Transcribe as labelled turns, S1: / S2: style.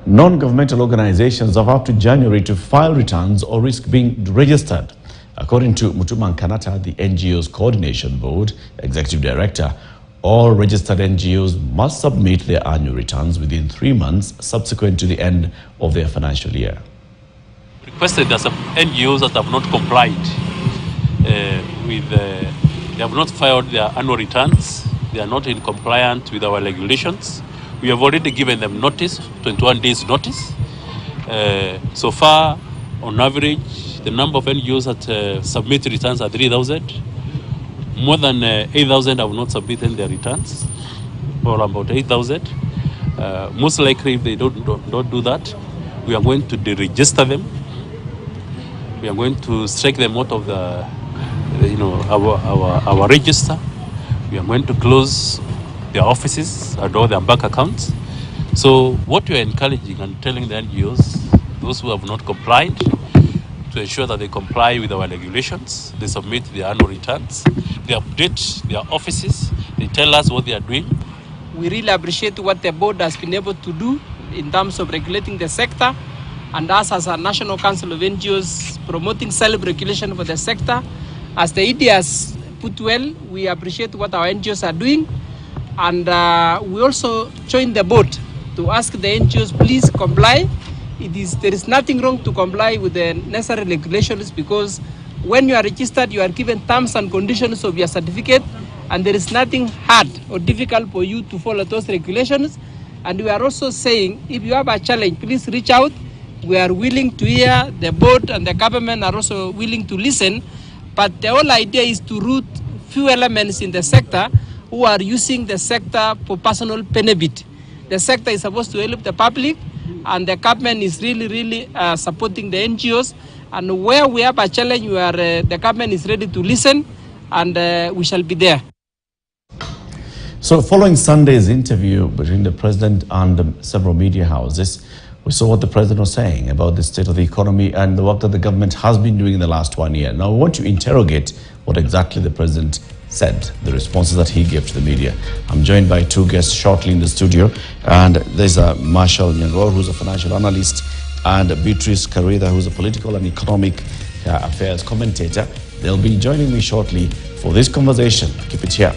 S1: non-governmental organizations have up to January to file returns or risk being registered. According to Mutuma Kanata, the NGOs Coordination Board Executive Director, all registered NGOs must submit their annual returns within 3 months subsequent to the end of their financial year.
S2: Requested that some NGOs that have not complied they have not filed their annual returns, they are not in compliance with our regulations. We have already given them notice, 21 days notice. So far, on average, the number of NGOs that submit returns are 3,000. More than 8,000 have not submitted their returns, or about 8,000. Most likely, if they don't do that, we are going to deregister them. We are going to strike them out of the, our register. We are going to close their offices and all their bank accounts. So what we are encouraging and telling the NGOs, those who have not complied, to ensure that they comply with our regulations, they submit their annual returns, they update their offices, they tell us what they are doing.
S3: We really appreciate what the board has been able to do in terms of regulating the sector, and us as a National Council of NGOs promoting self-regulation for the sector. As the ED has put well, we appreciate what our NGOs are doing, and we also join the board to ask the NGOs, please comply. There is nothing wrong to comply with the necessary regulations, because when you are registered, you are given terms and conditions of your certificate, and there is nothing hard or difficult for you to follow those regulations. And we are also saying, if you have a challenge, please reach out. We are willing to hear. The board and the government are also willing to listen. But the whole idea is to root few elements in the sector who are using the sector for personal benefit. The sector is supposed to help the public, and the government is really supporting the NGOs. And where we have a challenge, the government is ready to listen, and we shall be there.
S1: So following Sunday's interview between the president and several media houses, we saw what the president was saying about the state of the economy and the work that the government has been doing in the last 1 year. Now, we want to interrogate what exactly the president said, the responses that he gave to the media. I'm joined by two guests shortly in the studio, and there's Marshall Nyangor, who's a financial analyst, and Beatrice Karida, who's a political and economic affairs commentator. They'll be joining me shortly for this conversation. Keep it here.